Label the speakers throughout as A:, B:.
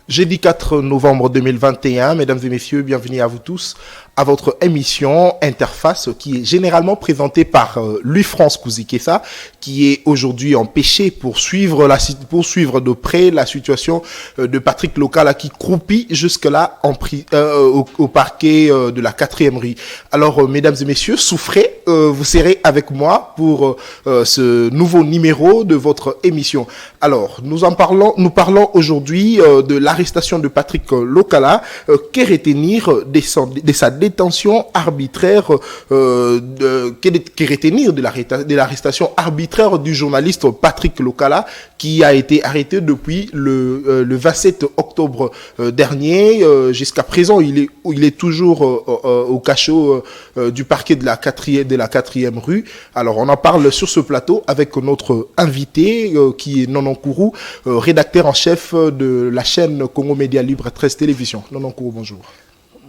A: Jeudi 4 novembre 2021, mesdames et messieurs, bienvenue à vous tous à votre émission Interface qui est généralement présentée par Louis-France Kouzikessa qui est aujourd'hui empêché pour suivre de près la situation de Patrick Lokala qui croupit jusque-là au parquet de la 4e rue. Alors, mesdames et messieurs, souffrez, vous serez avec moi pour ce nouveau numéro de votre émission. Alors, nous parlons aujourd'hui de l'arrestation de Patrick Lokala, qu'est retenir de sa détention arbitraire, qu'est retenir de l'arrestation arbitraire du journaliste Patrick Lokala qui a été arrêté depuis le 27 octobre dernier. Jusqu'à présent, il est toujours au cachot du parquet de la 4e rue. Alors, on en parle sur ce plateau avec notre invité qui est Nonon Kourou, rédacteur en chef de la chaîne Congo Média Libre 13 Télévision. Nonon Kourou, bonjour.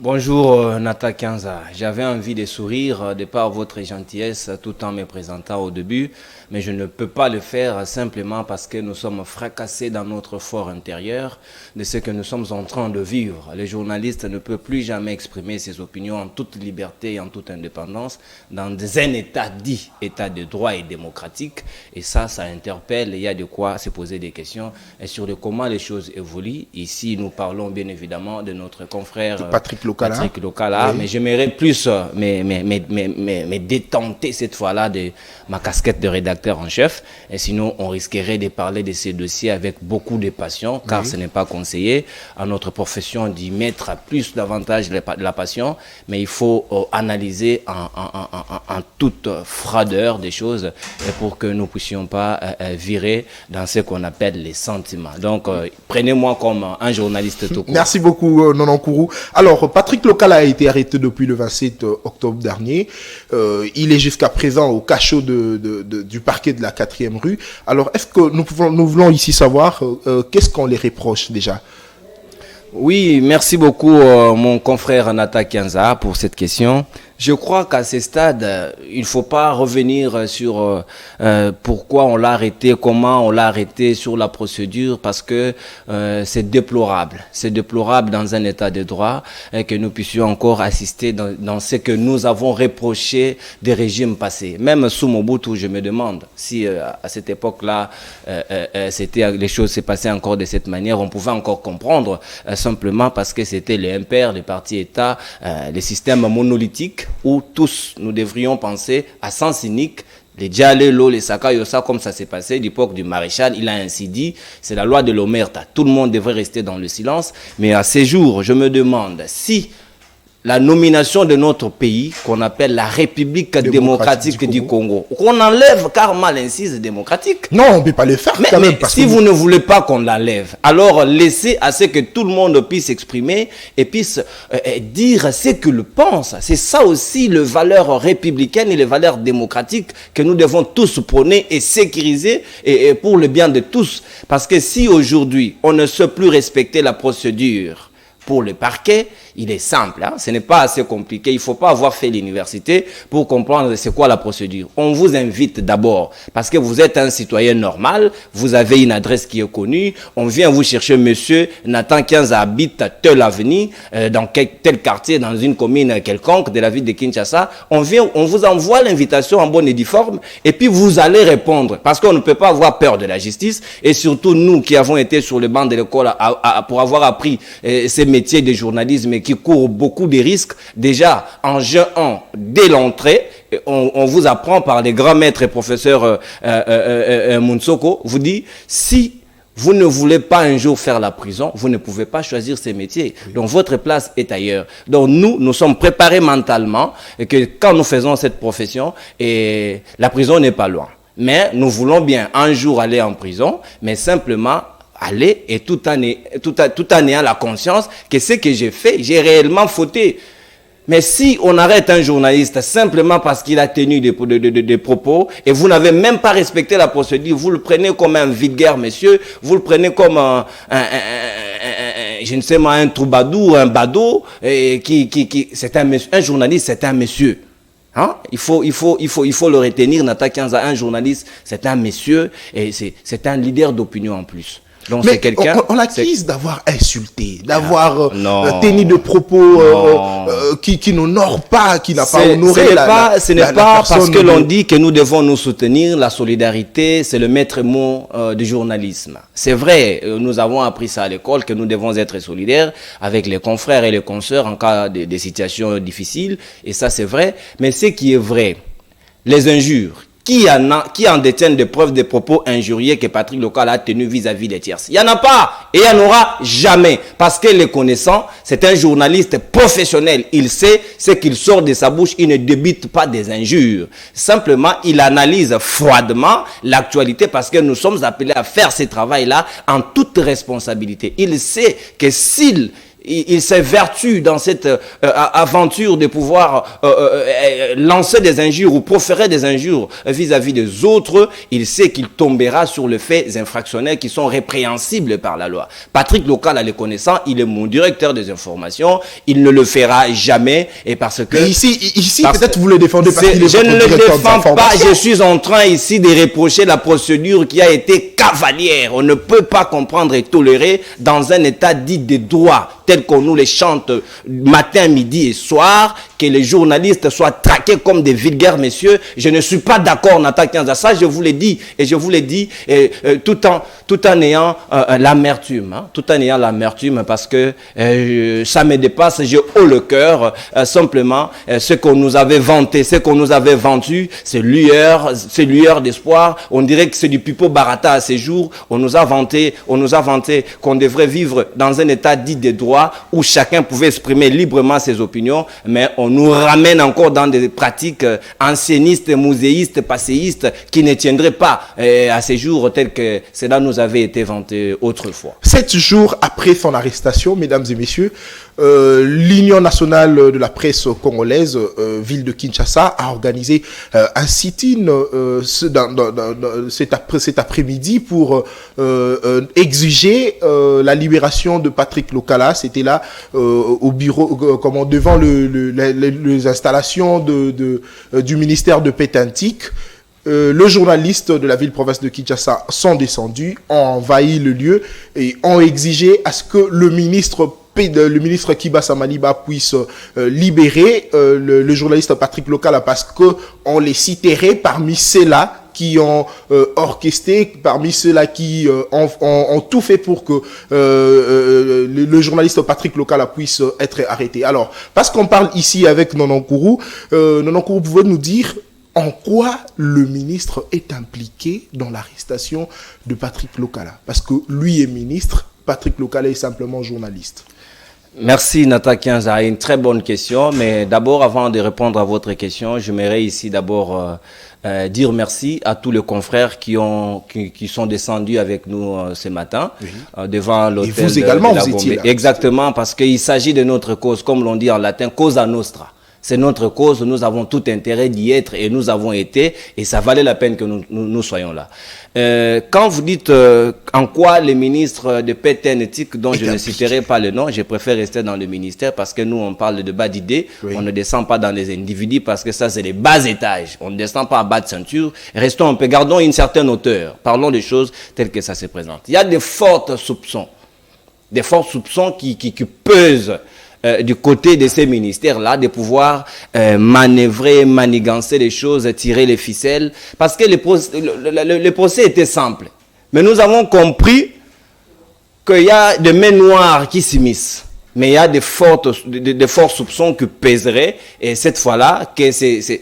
B: Bonjour Nata Kianza, j'avais envie de sourire de par votre gentillesse tout en me présentant au début, mais je ne peux pas le faire simplement parce que nous sommes fracassés dans notre fort intérieur de ce que nous sommes en train de vivre. Les journalistes ne peuvent plus jamais exprimer ses opinions en toute liberté et en toute indépendance dans un état dit état de droit et démocratique, et ça interpelle, il y a de quoi se poser des questions et sur comment les choses évoluent. Ici nous parlons bien évidemment de notre confrère Patrick Lokala, oui. Mais j'aimerais plus me détenter cette fois-là de ma casquette de rédacteur en chef. Et sinon, on risquerait de parler de ces dossiers avec beaucoup de passion, car ce n'est pas conseillé à notre profession d'y mettre plus davantage la passion, mais il faut analyser en toute froideur des choses pour que nous ne puissions pas virer dans ce qu'on appelle les sentiments. Donc, prenez-moi comme un journaliste tout court.
A: Merci beaucoup, Nonon Kourou. Alors, Patrick Lokala a été arrêté depuis le 27 octobre dernier. Il est jusqu'à présent au cachot du parquet de la 4e rue. Alors, est-ce que nous voulons ici savoir qu'est-ce qu'on les reproche déjà?
B: Oui, merci beaucoup mon confrère Nata Kianza pour cette question. Je crois qu'à ce stade, il ne faut pas revenir sur pourquoi on l'a arrêté, comment on l'a arrêté, sur la procédure, parce que c'est déplorable. C'est déplorable dans un état de droit que nous puissions encore assister dans ce que nous avons reproché des régimes passés. Même sous Mobutu, je me demande si à cette époque-là, les choses s'est passées encore de cette manière. On pouvait encore comprendre simplement parce que c'était les impairs, les partis États, les systèmes monolithiques, où tous nous devrions penser à sens unique, les Djalelo, les Sakayosa, comme ça s'est passé à l'époque du maréchal, il a ainsi dit, c'est la loi de l'Omerta. Tout le monde devrait rester dans le silence, mais à ces jours, je me demande si la nomination de notre pays, qu'on appelle la République démocratique du Congo, qu'on enlève carrément l'incise démocratique.
A: Non, on ne peut pas le faire quand même.
B: Parce si vous ne voulez pas qu'on l'enlève, alors laissez à ce que tout le monde puisse s'exprimer et puisse dire ce qu'il pense. C'est ça aussi les valeurs républicaines et les valeurs démocratiques que nous devons tous prôner et sécuriser et pour le bien de tous. Parce que si aujourd'hui, on ne sait plus respecter la procédure pour le parquet, il est simple, hein? Ce n'est pas assez compliqué. Il ne faut pas avoir fait l'université pour comprendre c'est quoi la procédure. On vous invite d'abord, parce que vous êtes un citoyen normal, vous avez une adresse qui est connue, on vient vous chercher monsieur Nathan 15 habite tel avenue, dans tel quartier, dans une commune quelconque de la ville de Kinshasa. On vous envoie l'invitation en bonne et due forme, et puis vous allez répondre, parce qu'on ne peut pas avoir peur de la justice, et surtout nous qui avons été sur le banc de l'école pour avoir appris ces métiers de journalisme qui court beaucoup de risques. Déjà, en juin 1, dès l'entrée, on vous apprend par les grands maîtres et professeurs Mounsoko, vous dit, si vous ne voulez pas un jour faire la prison, vous ne pouvez pas choisir ces métiers. Donc, votre place est ailleurs. Donc, nous sommes préparés mentalement et que quand nous faisons cette profession, et la prison n'est pas loin. Mais nous voulons bien un jour aller en prison, mais simplement aller et tout en ayant la conscience que ce que j'ai fait, j'ai réellement fauté. Mais si on arrête un journaliste simplement parce qu'il a tenu des propos et vous n'avez même pas respecté la procédure, vous le prenez comme un vulgaire monsieur, vous le prenez comme je ne sais pas, un troubadour, un badaud, c'est un journaliste, c'est un monsieur. Hein? Il faut le retenir, Nata Kianza, un journaliste, c'est un monsieur et c'est un leader d'opinion en plus. Donc
A: mais
B: c'est quelqu'un...
A: on l'accuse d'avoir insulté, d'avoir
B: non.
A: tenu de propos qui n'honorent pas, qui n'a pas honoré
B: ce n'est pas parce que l'on dit que nous devons nous soutenir. La solidarité, c'est le maître mot du journalisme. C'est vrai, nous avons appris ça à l'école, que nous devons être solidaires avec les confrères et les consoeurs en cas de situations difficiles. Et ça, c'est vrai. Mais ce qui est vrai, les injures, qui en détiennent des preuves des propos injurieux que Patrick Local a tenus vis-à-vis des tiers? Il n'y en a pas et il n'y en aura jamais. Parce que les connaissant, c'est un journaliste professionnel. Il sait ce qu'il sort de sa bouche. Il ne débite pas des injures. Simplement, il analyse froidement l'actualité parce que nous sommes appelés à faire ce travail-là en toute responsabilité. Il sait que il s'évertue dans cette aventure de pouvoir lancer des injures ou proférer des injures vis-à-vis des autres. Il sait qu'il tombera sur les faits infractionnels qui sont répréhensibles par la loi. Patrick Local, à les connaissant, il est mon directeur des informations. Il ne le fera jamais. Et parce que...
A: Mais ici peut-être vous le défendez parce qu'il est
B: je ne le défends pas.
A: Je
B: suis en train ici de reprocher la procédure qui a été cavalière. On ne peut pas comprendre et tolérer dans un état dit de droit tel qu'on nous les chante matin, midi et soir, que les journalistes soient traqués comme des vulgaires messieurs. Je ne suis pas d'accord, Nathan Kianza. Ça, je vous l'ai dit, et je vous l'ai dit, tout en ayant l'amertume, tout en ayant l'amertume, parce que ça me dépasse, je haut le cœur, simplement, ce qu'on nous avait vanté, ce qu'on nous avait vendu, c'est lueur d'espoir. On dirait que c'est du pipeau barata à ces jours. On nous a vanté qu'on devrait vivre dans un état dit de droit, où chacun pouvait exprimer librement ses opinions, mais on nous ramène encore dans des pratiques anciennistes, muséistes, passéistes, qui ne tiendraient pas à ces jours tels que cela nous avait été vanté autrefois.
A: 7 jours après son arrestation, mesdames et messieurs, l'Union nationale de la presse congolaise, ville de Kinshasa, a organisé un sit-in cet après-midi pour exiger la libération de Patrick Lokala. C'était là au bureau, devant les installations du ministère de Pétantique. Le journaliste de la ville-province de Kinshasa sont descendus, ont envahi le lieu et ont exigé à ce que le ministre Kiba Samaliba puisse libérer le journaliste Patrick Lokala, parce qu'on les citerait parmi ceux-là qui ont orchestré, parmi ceux-là qui ont tout fait pour que le journaliste Patrick Lokala puisse être arrêté. Alors, parce qu'on parle ici avec Nononkourou, Nononkourou, pouvez nous dire en quoi le ministre est impliqué dans l'arrestation de Patrick Lokala? Parce que lui est ministre, Patrick Lokala est simplement journaliste.
B: Merci Nathan Kianza, une très bonne question, mais d'abord, avant de répondre à votre question, j'aimerais ici d'abord dire merci à tous les confrères qui sont descendus avec nous ce matin, devant l'hôtel.
A: Et vous également, vous étiez là.
B: Exactement, parce qu'il s'agit de notre cause, comme l'on dit en latin, causa nostra. C'est notre cause, nous avons tout intérêt d'y être et nous avons été, et ça valait la peine que nous soyons là. Quand vous dites en quoi les ministres de Pétantique, dont je ne citerai pas le nom, je préfère rester dans le ministère parce que nous on parle de bas d'idées, on ne descend pas dans les individus parce que ça c'est les bas étages, on ne descend pas à bas de ceinture, restons un peu, gardons une certaine hauteur, parlons des choses telles que ça se présente. Il y a des forts soupçons qui pesent du côté de ces ministères-là, de pouvoir manœuvrer, manigancer les choses, tirer les ficelles, parce que le procès était simple. Mais nous avons compris qu'il y a des mains noires qui s'immiscent, mais il y a des forts soupçons qui pèseraient, et cette fois-là, que c'est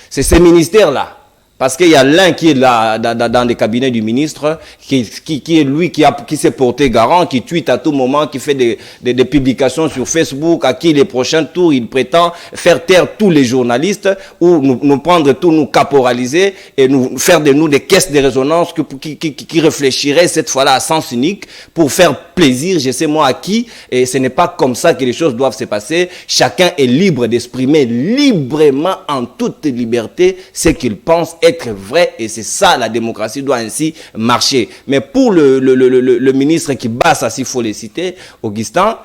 B: ces ministères-là. Parce qu'il y a l'un qui est là dans les cabinets du ministre, qui est lui qui s'est porté garant, qui tweet à tout moment, qui fait des publications sur Facebook, à qui les prochains tours il prétend faire taire tous les journalistes ou nous prendre tout, nous caporaliser et nous faire de nous des caisses de résonance qui réfléchiraient cette fois-là à sens unique pour faire plaisir, je sais moi à qui. Et ce n'est pas comme ça que les choses doivent se passer. Chacun est libre d'exprimer librement en toute liberté ce qu'il pense être vrai, et c'est ça, la démocratie doit ainsi marcher. Mais pour le ministre qui bat ça, s'il faut les citer, Augustin,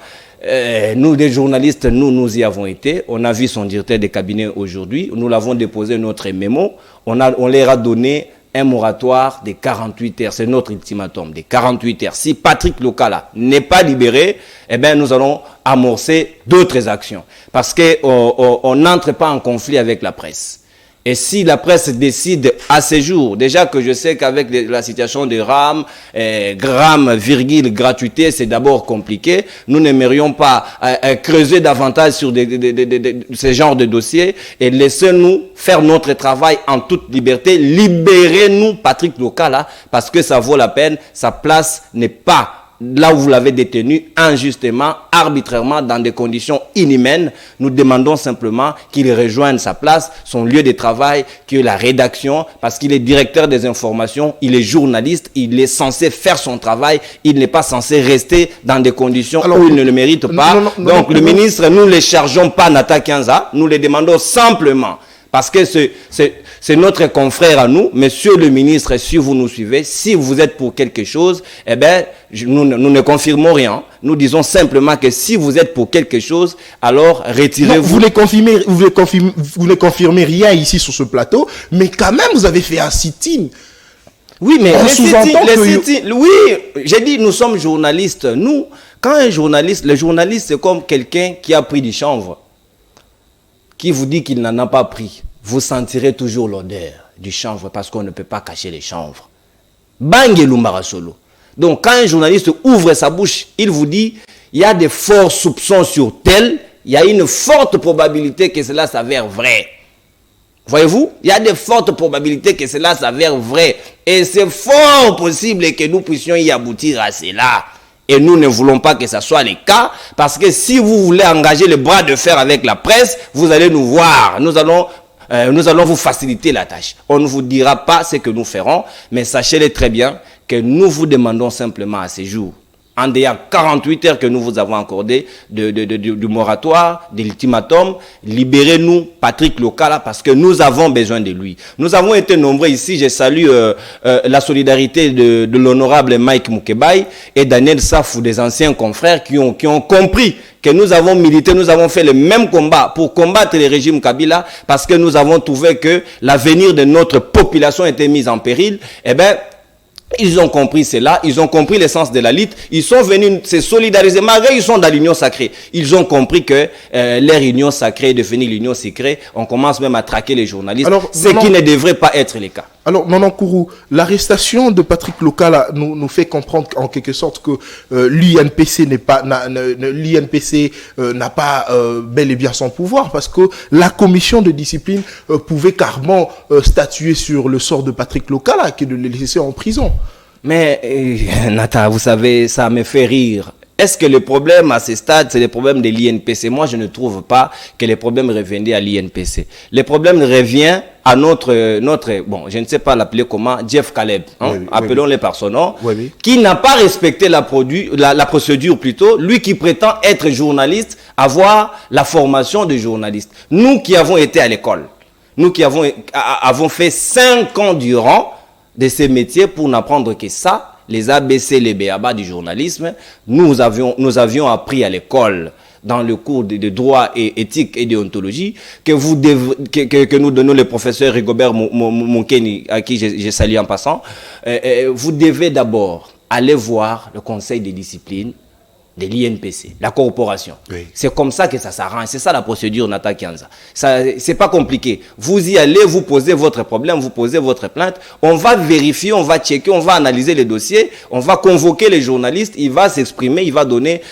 B: nous des journalistes, nous y avons été, on a vu son directeur de cabinet aujourd'hui, nous l'avons déposé notre mémo, on leur a donné un moratoire de 48 heures. C'est notre ultimatum, de 48 heures. Si Patrick Lokala n'est pas libéré, eh bien, nous allons amorcer d'autres actions. Parce qu'on n'entre pas en conflit avec la presse. Et si la presse décide à ce jour, déjà que je sais qu'avec la situation de RAM, gramme, virgule, gratuité, c'est d'abord compliqué. Nous n'aimerions pas creuser davantage sur ce genre de dossiers et laissez-nous faire notre travail en toute liberté. Libérez-nous Patrick Lokala parce que ça vaut la peine. Sa place n'est pas là où vous l'avez détenu injustement, arbitrairement, dans des conditions inhumaines. Nous demandons simplement qu'il rejoigne sa place, son lieu de travail, que la rédaction, parce qu'il est directeur des informations, il est journaliste, il est censé faire son travail, il n'est pas censé rester dans des conditions où il ne le mérite pas. Donc le ministre, nous ne le chargeons pas Nata Kianza, nous le demandons simplement. Parce que c'est notre confrère à nous, monsieur le ministre, si vous nous suivez, si vous êtes pour quelque chose, eh bien, nous ne confirmons rien. Nous disons simplement que si vous êtes pour quelque chose, alors retirez-vous.
A: Vous ne confirmez rien ici sur ce plateau, mais quand même, vous avez fait un sit-in.
B: Oui, mais oui, j'ai dit, nous sommes journalistes. Nous, quand un journaliste, le journaliste, c'est comme quelqu'un qui a pris du chanvre, qui vous dit qu'il n'en a pas pris. Vous sentirez toujours l'odeur du chanvre parce qu'on ne peut pas cacher les chanvres. Bangelou Marasolo. Donc, quand un journaliste ouvre sa bouche, il vous dit, il y a des forts soupçons sur tel, il y a une forte probabilité que cela s'avère vrai. Voyez-vous, il y a de fortes probabilités que cela s'avère vrai. Et c'est fort possible que nous puissions y aboutir à cela. Et nous ne voulons pas que ça soit le cas, parce que si vous voulez engager le bras de fer avec la presse, vous allez nous voir. Nous allons vous faciliter la tâche. On ne vous dira pas ce que nous ferons, mais sachez-le très bien que nous vous demandons simplement à ces jours, en dehors 48 heures que nous vous avons accordé du moratoire, de l'ultimatum, libérez-nous Patrick Lokala parce que nous avons besoin de lui. Nous avons été nombreux ici, je salue la solidarité de l'honorable Mike Mukebai et Daniel Safou, des anciens confrères qui ont compris que nous avons milité, nous avons fait le même combat pour combattre le régime Kabila parce que nous avons trouvé que l'avenir de notre population était mis en péril. Eh bien, ils ont compris cela, ils ont compris l'essence de la lutte, ils sont venus se solidariser, malgré ils sont dans l'union sacrée. Ils ont compris que leur union sacrée est devenue l'union secrète. On commence même à traquer les journalistes, qui ne devrait pas être le cas.
A: Alors, Maman Kourou, l'arrestation de Patrick Lokala nous fait comprendre en quelque sorte que l'INPC n'a pas bel et bien son pouvoir parce que la commission de discipline pouvait carrément statuer sur le sort de Patrick Lokala qui est de le laisser en prison.
B: Mais, Nata, vous savez, ça me fait rire. Est-ce que le problème à ce stade, c'est le problème de l'INPC? Moi, je ne trouve pas que les problèmes reviennent à l'INPC. Le problème revient à notre, bon, je ne sais pas l'appeler comment, Jeff Caleb, appelons-le par son nom, qui n'a pas respecté la procédure plutôt, lui qui prétend être journaliste, avoir la formation de journaliste. Nous qui avons été à l'école, nous qui avons fait 5 ans durant de ces métiers pour n'apprendre que ça, les ABC, les BABA du journalisme, nous avions appris à l'école, dans le cours de droit et éthique et déontologie, que nous donnons le professeur Rigobert Moukeni, à qui je salue en passant. Vous devez d'abord aller voir le conseil de discipline de l'INPC, la corporation. Oui. C'est comme ça que ça s'arrange. C'est ça la procédure, Nata Kianza. C'est pas compliqué. Vous y allez, vous posez votre problème, vous posez votre plainte. On va vérifier, on va checker, on va analyser les dossiers, on va convoquer les journalistes, il va s'exprimer, il va donner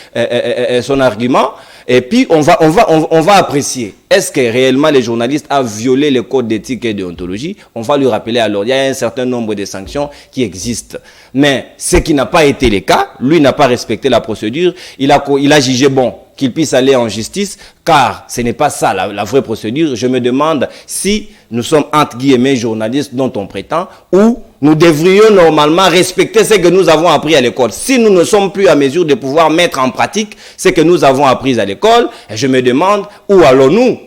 B: son argument. Et puis, on va apprécier. Est-ce que réellement les journalistes ont violé le code d'éthique et de déontologie? On va lui rappeler alors. Il y a un certain nombre de sanctions qui existent. Mais ce qui n'a pas été le cas, lui n'a pas respecté la procédure. Il a jugé bon qu'il puisse aller en justice, car ce n'est pas ça la vraie procédure. Je me demande si nous sommes entre guillemets journalistes dont on prétend, ou nous devrions normalement respecter ce que nous avons appris à l'école. Si nous ne sommes plus à mesure de pouvoir mettre en pratique ce que nous avons appris à l'école, je me demande où allons-nous?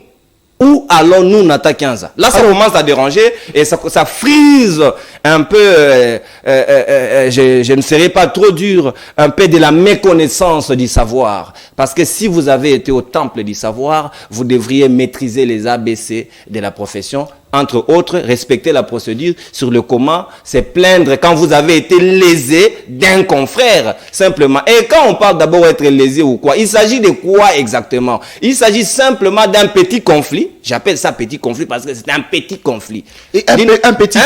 B: Où allons-nous, Nata Kianza? Là, ça commence à déranger et ça frise un peu, je ne serai pas trop dur, un peu de la méconnaissance du savoir. Parce que si vous avez été au temple du savoir, vous devriez maîtriser les ABC de la profession entre autres, respecter la procédure sur le comment, c'est plaindre quand vous avez été lésé d'un confrère, simplement. Et quand on parle d'abord d'être lésé ou quoi, il s'agit de quoi exactement? Il s'agit simplement d'un petit conflit. J'appelle ça petit conflit parce que c'est un petit conflit.
A: Et un petit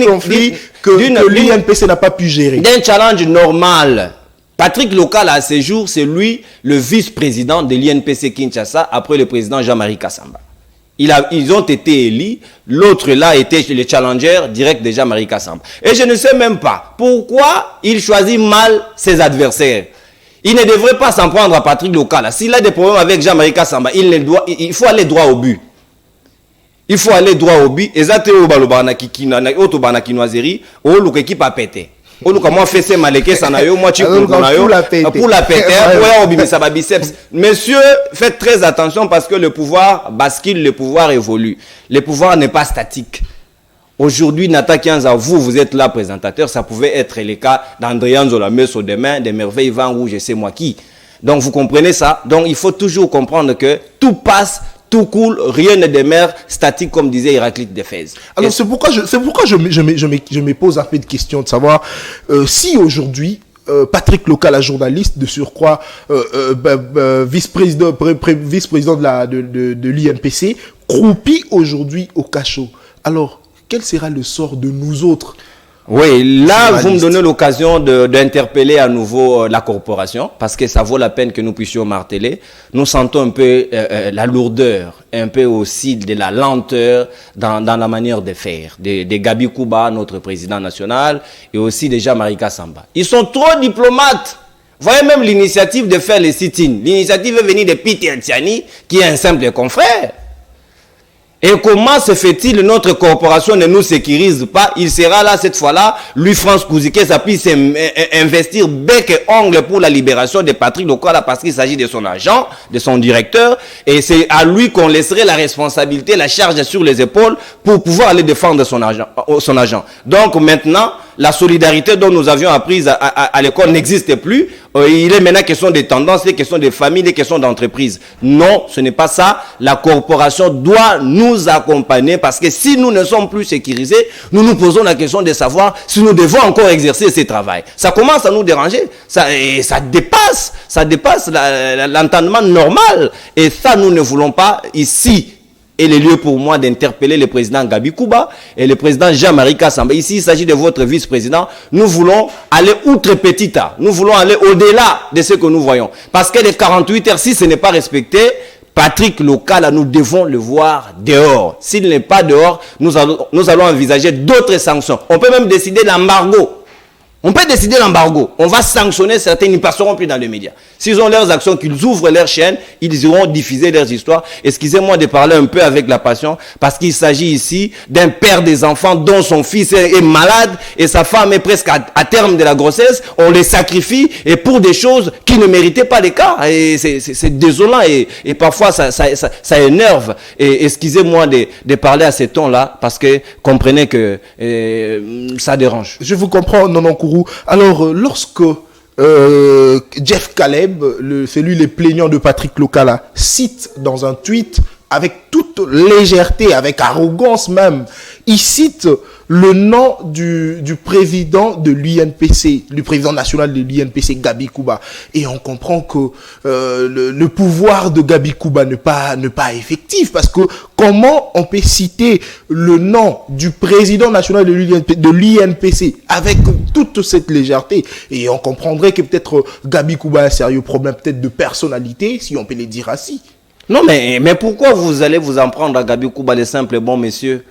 A: conflit que l'UNPC n'a pas pu gérer.
B: D'un challenge normal. Patrick Lokala, à ce jour, c'est lui le vice-président de l'INPC Kinshasa après le président Jean-Marie Kassamba. Ils ont été élus, l'autre là était le challenger direct de Jean-Marie Kassamba. Et je ne sais même pas pourquoi il choisit mal ses adversaires. Il ne devrait pas s'en prendre à Patrick Lokala. S'il a des problèmes avec Jean-Marie Kassamba, il faut aller droit au but. Il faut aller droit au but. Et ça, c'est au balobana qui autobana qui noiserie, au look équipe a pété. Au look comment fait ces malekés ça n'a eu moi tu
A: pour la péter.
B: Pour la péter, pour au bibi ça va biceps. Messieurs, faites très attention parce que le pouvoir bascule, le pouvoir évolue. Le pouvoir n'est pas statique. Aujourd'hui, Nata Kianza, vous êtes là présentateur, ça pouvait être le cas d'Andréan Zolameso demain, des merveilles vent rouge, je sais moi qui. Donc vous comprenez ça. Donc il faut toujours comprendre que tout passe, tout coule, rien ne demeure statique comme disait Héraclite d'Éphèse.
A: Alors c'est pourquoi je me pose un peu de question de savoir si aujourd'hui Patrick Lokala, journaliste de surcroît, vice-président de l'INPC, croupit aujourd'hui au cachot. Alors quel sera le sort de nous autres?
B: Oui, là, vous me donnez l'occasion d'interpeller à nouveau la corporation, parce que ça vaut la peine que nous puissions marteler. Nous sentons un peu la lourdeur, un peu aussi de la lenteur dans la manière de faire, de Gabi Kuba, notre président national, et aussi de Jean-Marie Kassamba. Ils sont trop diplomates. Voyez même l'initiative de faire les sit-ins. L'initiative est venue de Peter Tiani, qui est un simple confrère. Et comment se fait-il notre corporation ne nous sécurise pas? Il sera là cette fois-là, lui France Kouzike, ça puisse investir bec et ongle pour la libération de Patrick Lokala parce qu'il s'agit de son agent, de son directeur, et c'est à lui qu'on laisserait la responsabilité, la charge sur les épaules pour pouvoir aller défendre son agent. Donc maintenant, la solidarité dont nous avions appris à l'école n'existe plus. Il est maintenant question de tendances, des questions de famille, des questions d'entreprise. Non, ce n'est pas ça. La corporation doit nous accompagner parce que si nous ne sommes plus sécurisés, nous nous posons la question de savoir si nous devons encore exercer ce travail. Ça commence à nous déranger. Ça dépasse l'entendement normal. Et ça, nous ne voulons pas ici. Et le lieu pour moi d'interpeller le président Gabi Kuba et le président Jean-Marie Kassamba. Ici, il s'agit de votre vice-président. Nous voulons aller outre petita. Nous voulons aller au-delà de ce que nous voyons. Parce que les 48 heures, si ce n'est pas respecté, Patrick Lokala, nous devons le voir dehors. S'il n'est pas dehors, nous allons envisager d'autres sanctions. On peut même décider l'embargo. On peut décider l'embargo. On va sanctionner certains, ils ne passeront plus dans les médias. S'ils ont leurs actions, qu'ils ouvrent leur chaîne, ils iront diffuser leurs histoires. Excusez-moi de parler un peu avec la passion, parce qu'il s'agit ici d'un père des enfants dont son fils est malade et sa femme est presque à terme de la grossesse. On les sacrifie et pour des choses qui ne méritaient pas les cas. Et c'est désolant et parfois ça énerve. Et excusez-moi de parler à ce ton-là, parce que comprenez que ça dérange.
A: Je vous comprends, non, Kourou. Alors, lorsque Jeff Caleb, celui les plaignants de Patrick Lokala, cite dans un tweet avec toute légèreté, avec arrogance même, il cite le nom du président de l'INPC, du président national de l'INPC, Gabi Kuba. Et on comprend que le pouvoir de Gabi Kuba n'est pas effectif, parce que comment on peut citer le nom du président national de l'INPC avec toute cette légèreté? Et on comprendrait que peut-être Gabi Kuba a un sérieux problème peut-être de personnalité, si on peut les dire ainsi.
B: Non, mais pourquoi vous allez vous en prendre à Gabi Kuba, les simples bons messieurs?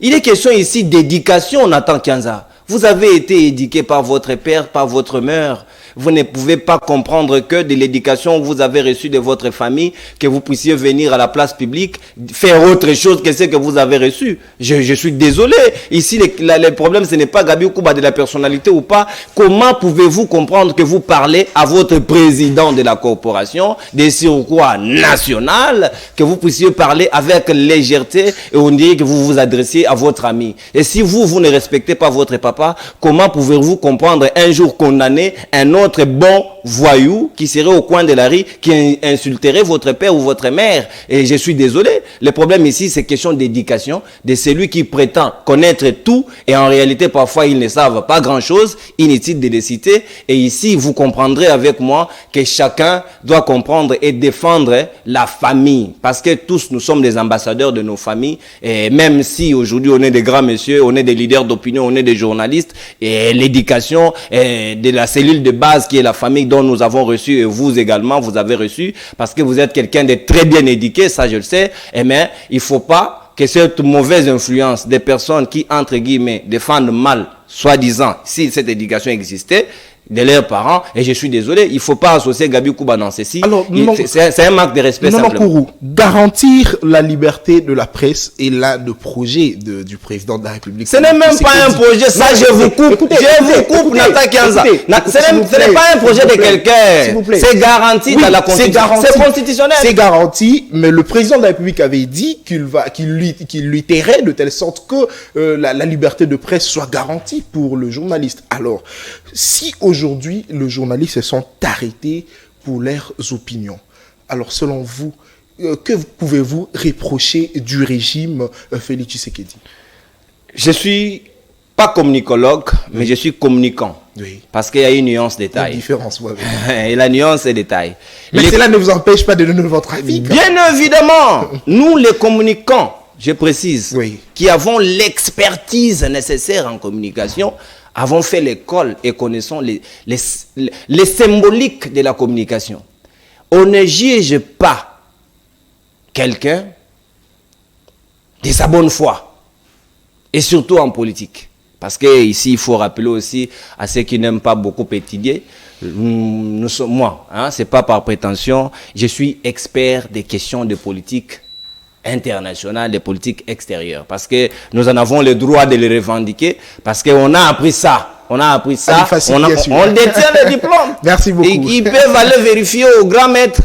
B: Il est question ici d'éducation, Nathan Kianza. Vous avez été éduqué par votre père, par votre mère. Vous ne pouvez pas comprendre que de l'éducation que vous avez reçue de votre famille, que vous puissiez venir à la place publique, faire autre chose que ce que vous avez reçu. Je suis désolé. Ici, le problème, ce n'est pas Gabi Kuba de la personnalité ou pas. Comment pouvez-vous comprendre que vous parlez à votre président de la corporation, des surcroît national, que vous puissiez parler avec légèreté et on dirait que vous vous adressiez à votre ami? Et si vous ne respectez pas votre papa, comment pouvez-vous comprendre un jour condamner un autre bon voyou qui serait au coin de la rue, qui insulterait votre père ou votre mère. Et je suis désolé. Le problème ici, c'est question d'éducation de celui qui prétend connaître tout et en réalité, parfois, ils ne savent pas grand-chose. Inutile de les citer. Et ici, vous comprendrez avec moi que chacun doit comprendre et défendre la famille. Parce que tous, nous sommes des ambassadeurs de nos familles. Et même si aujourd'hui, on est des grands messieurs, on est des leaders d'opinion, on est des journalistes, et l'éducation de la cellule de base qui est la famille dont nous avons reçu, et vous également, vous avez reçu, parce que vous êtes quelqu'un de très bien éduqué, ça je le sais, mais il ne faut pas que cette mauvaise influence des personnes qui, entre guillemets, défendent mal, soi-disant, si cette éducation existait, de leurs parents, et je suis désolé, il ne faut pas associer Gabi Kouba dans ceci. Alors, c'est un manque de respect.
A: Non, Kourou, garantir la liberté de la presse est là le projet du président de la République.
B: Ce n'est même pas un projet, ça je vous coupe, Nata Kianza. Ce n'est pas un projet de quelqu'un, c'est garanti dans la Constitution. C'est constitutionnel.
A: C'est garanti, mais le président de la République avait dit qu'il lui tairait de telle sorte que la liberté de presse soit garantie pour le journaliste. Alors, si aujourd'hui, les journalistes se sont arrêtés pour leurs opinions, alors selon vous, que pouvez-vous reprocher du régime Félix Tshisekedi?
B: Je ne suis pas communicologue, mais je suis communicant. Oui. Parce qu'il y a une nuance détail.
A: Une différence, oui.
B: Et la nuance est détail.
A: Mais cela ne vous empêche pas de donner votre avis.
B: Bien évidemment, nous les communicants, je précise, qui avons l'expertise nécessaire en communication, avons fait l'école et connaissons les symboliques de la communication. On ne juge pas quelqu'un de sa bonne foi. Et surtout en politique. Parce que ici, il faut rappeler aussi à ceux qui n'aiment pas beaucoup étudier, nous sommes, moi, c'est pas par prétention, je suis expert des questions de politique internationale, des politiques extérieures. Parce que nous en avons le droit de les revendiquer, parce qu'on a appris ça. On a appris ça, on détient le diplôme.
A: Merci beaucoup.
B: Et ils peuvent aller vérifier au grand maître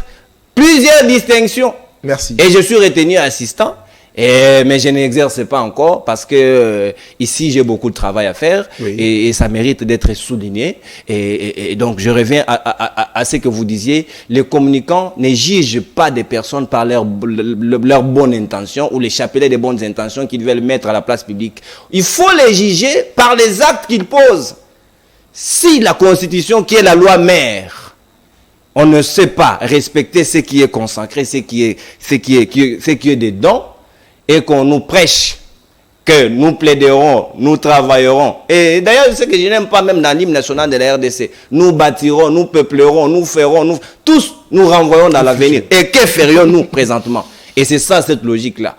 B: plusieurs distinctions.
A: Merci.
B: Et je suis retenu assistant. Mais je n'exerce pas encore parce que ici j'ai beaucoup de travail à faire et ça mérite d'être souligné et donc je reviens à ce que vous disiez, les communicants ne jugent pas des personnes par leur bonne intention ou les chapelets des bonnes intentions qu'ils veulent mettre à la place publique. Il faut les juger par les actes qu'ils posent. Si la Constitution qui est la loi mère, on ne sait pas respecter ce qui est consacré, ce qui est dedans, et qu'on nous prêche que nous plaiderons, nous travaillerons. Et d'ailleurs, ce que je n'aime pas même dans l'hymne national de la RDC, nous bâtirons, nous peuplerons, nous ferons, tous nous renvoyons dans l'avenir. Et que ferions-nous présentement? Et c'est ça, cette logique-là,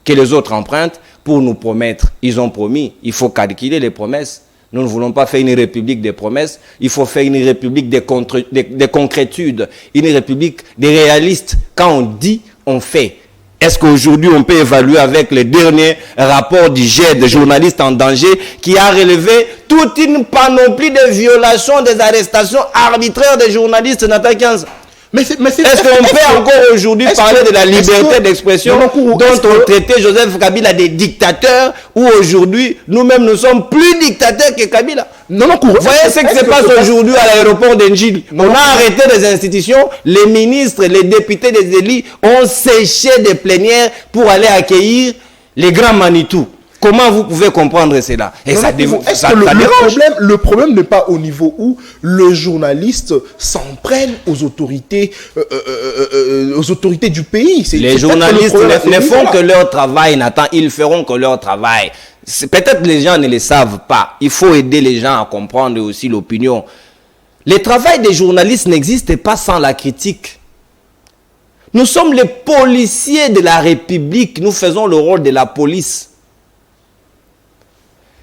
B: que les autres empruntent pour nous promettre. Ils ont promis, il faut calculer les promesses. Nous ne voulons pas faire une république des promesses, il faut faire une république des concrétudes, une république des réalistes. Quand on dit, on fait. Est-ce qu'aujourd'hui, on peut évaluer avec les derniers rapports du GIEC, des journalistes en danger, qui a relevé toute une panoplie de violations, des arrestations arbitraires des journalistes, Nata Kianza? Est-ce qu'on peut encore aujourd'hui parler de la liberté d'expression dont on traitait Joseph Kabila des dictateurs, où aujourd'hui, nous-mêmes, nous sommes plus dictateurs que Kabila? Vous voyez ce qui se passe aujourd'hui à l'aéroport d'Enjil. On a arrêté les institutions, les ministres, les députés des élus ont séché des plénières pour aller accueillir les grands Manitou. Comment vous pouvez comprendre cela? Et ça dérange.
A: Le problème n'est pas au niveau où le journaliste s'en prenne aux autorités du pays.
B: Les journalistes ne font que leur travail, Nathan. Ils feront que leur travail. Peut-être les gens ne le savent pas. Il faut aider les gens à comprendre aussi l'opinion. Le travail des journalistes n'existe pas sans la critique. Nous sommes les policiers de la République. Nous faisons le rôle de la police.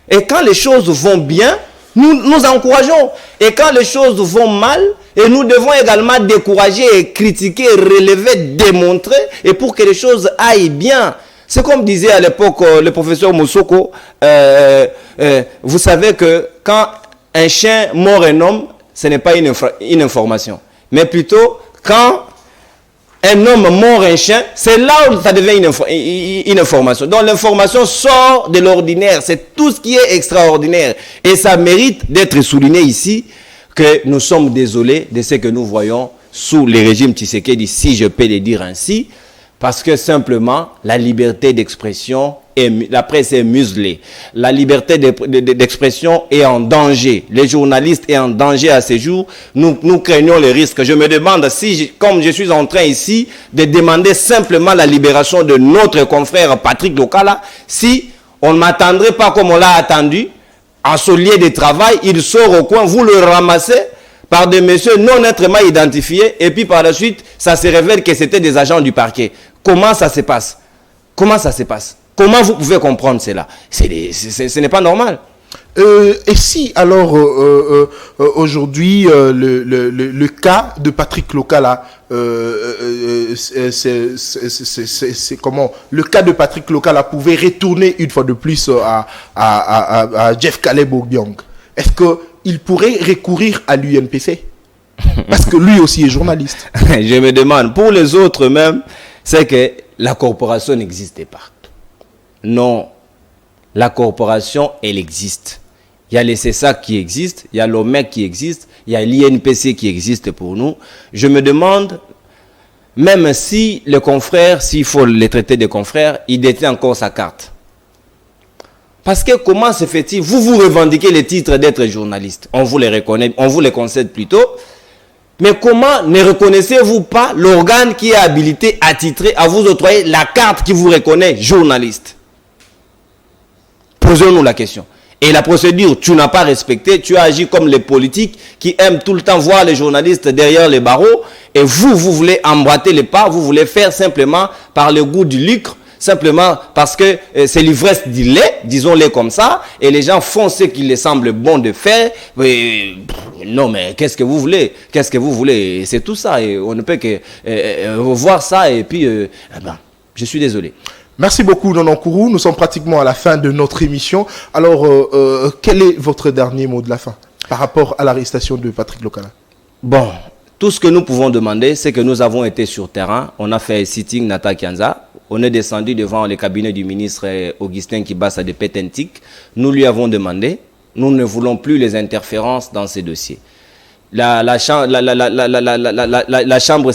B: Et quand les choses vont bien, nous encourageons. Et quand les choses vont mal, et nous devons également décourager et critiquer, relever, démontrer, et pour que les choses aillent bien. C'est comme disait à l'époque le professeur Moussoko, vous savez que quand un chien mord un homme, ce n'est pas une information. Mais plutôt, quand un homme mord un chien, c'est là où ça devient une information. Donc l'information sort de l'ordinaire. C'est tout ce qui est extraordinaire. Et ça mérite d'être souligné ici que nous sommes désolés de ce que nous voyons sous le régime Tshisekedi, si je peux le dire ainsi, parce que simplement la liberté d'expression, la presse est muselée. La liberté d'expression est en danger. Les journalistes sont en danger à ce jour. Nous craignons les risques. Je me demande si, comme je suis en train ici, de demander simplement la libération de notre confrère Patrick Lokala, si on ne m'attendrait pas comme on l'a attendu, en ce lieu de travail, il sort au coin, vous le ramassez par des messieurs non nettement identifiés, et puis par la suite, ça se révèle que c'était des agents du parquet. Comment ça se passe? Comment ça se passe? Comment vous pouvez comprendre cela? Ce n'est pas normal.
A: Et si alors aujourd'hui le cas de Patrick Lokala, c'est comment le cas de Patrick Lokala pouvait retourner une fois de plus à Jeff Caleb Obiang, est-ce que il pourrait recourir à l'UNPC? Parce que lui aussi est journaliste.
B: Je me demande, pour les autres même, c'est que la corporation n'existait pas. Non, la corporation, elle existe. Il y a les CESA qui existent, il y a l'OMEC qui existe, il y a l'INPC qui existe pour nous. Je me demande, même si le confrère, s'il faut les traiter de confrères, il détient encore sa carte. Parce que comment se fait-il? Vous revendiquez le titre d'être journaliste. On vous les reconnaît, on vous les concède plutôt. Mais comment ne reconnaissez-vous pas l'organe qui est habilité, attitré à vous octroyer la carte qui vous reconnaît journaliste? Posons-nous la question. Et la procédure, tu n'as pas respecté, tu as agi comme les politiques qui aiment tout le temps voir les journalistes derrière les barreaux. Et vous voulez emboîter les pas, vous voulez faire simplement par le goût du lucre, simplement parce que c'est l'ivresse du lait, disons-le comme ça, et les gens font ce qu'il les semble bon de faire. Non, mais qu'est-ce que vous voulez? Qu'est-ce que vous voulez? C'est tout ça, et on ne peut que voir ça, et puis, je suis désolé.
A: Merci beaucoup, Nonon Kourou. Nous sommes pratiquement à la fin de notre émission. Alors, quel est votre dernier mot de la fin par rapport à l'arrestation de Patrick Lokala?
B: Bon, tout ce que nous pouvons demander, c'est que nous avons été sur terrain. On a fait un sitting Nata Kianza. On est descendu devant le cabinet du ministre Augustin Kibasa de Petentik. Nous lui avons demandé, nous ne voulons plus les interférences dans ces dossiers. La chambre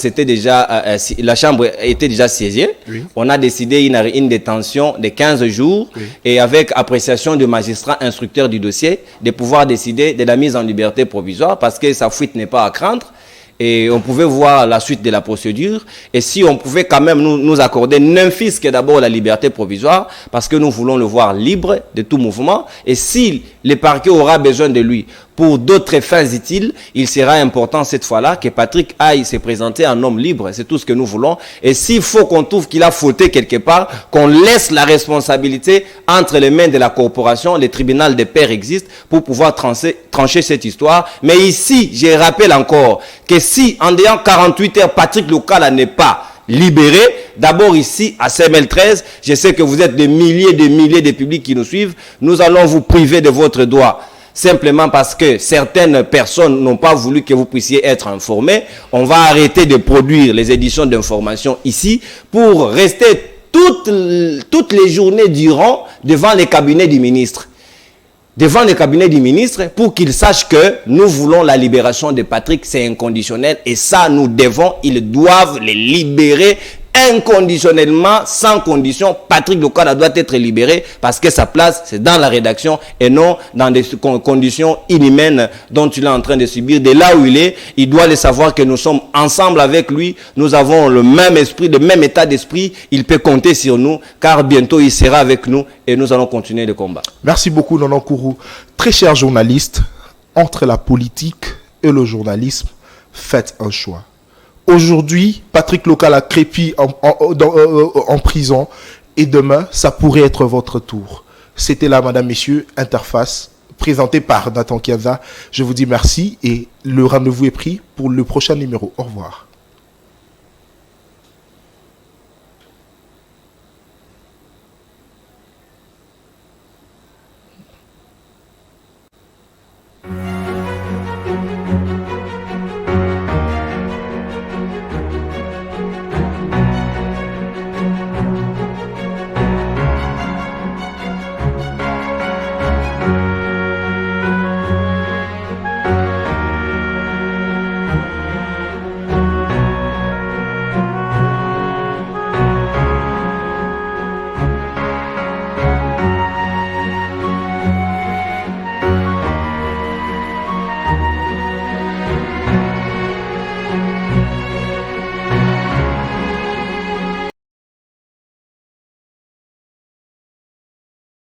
B: était déjà siégée. Oui. On a décidé une détention de 15 jours, oui, et avec appréciation du magistrat instructeur du dossier, de pouvoir décider de la mise en liberté provisoire parce que sa fuite n'est pas à craindre. Et on pouvait voir la suite de la procédure. Et si on pouvait quand même nous accorder, n'infisque d'abord la liberté provisoire, parce que nous voulons le voir libre de tout mouvement. Et si le parquet aura besoin de lui pour d'autres fins utiles, il sera important cette fois-là que Patrick aille se présenter en homme libre. C'est tout ce que nous voulons. Et s'il faut qu'on trouve qu'il a fauté quelque part, qu'on laisse la responsabilité entre les mains de la corporation, le tribunal des pairs existe pour pouvoir trancher cette histoire. Mais ici, je rappelle encore que si, en ayant 48 heures, Patrick Lokala n'est pas libéré, d'abord ici, à CML13, je sais que vous êtes des milliers de publics qui nous suivent, nous allons vous priver de votre droit. Simplement parce que certaines personnes n'ont pas voulu que vous puissiez être informés. On va arrêter de produire les éditions d'information ici pour rester toutes les journées durant devant les cabinets du ministre. Devant les cabinets du ministre pour qu'ils sachent que nous voulons la libération de Patrick, c'est inconditionnel et ça nous devons, ils doivent les libérer inconditionnellement, sans condition. Patrick Lokala doit être libéré parce que sa place c'est dans la rédaction et non dans des conditions inhumaines dont il est en train de subir. De là où il est, il doit le savoir que nous sommes ensemble avec lui, nous avons le même esprit, le même état d'esprit, il peut compter sur nous car bientôt il sera avec nous et nous allons continuer le combat.
A: Merci beaucoup Nonon Kourou. Très cher journaliste, entre la politique et le journalisme, faites un choix. Aujourd'hui, Patrick Lokala crépit en prison et demain, ça pourrait être votre tour. C'était là, madame, messieurs, Interface, présenté par Nathan Kianza. Je vous dis merci et le rendez-vous est pris pour le prochain numéro. Au revoir.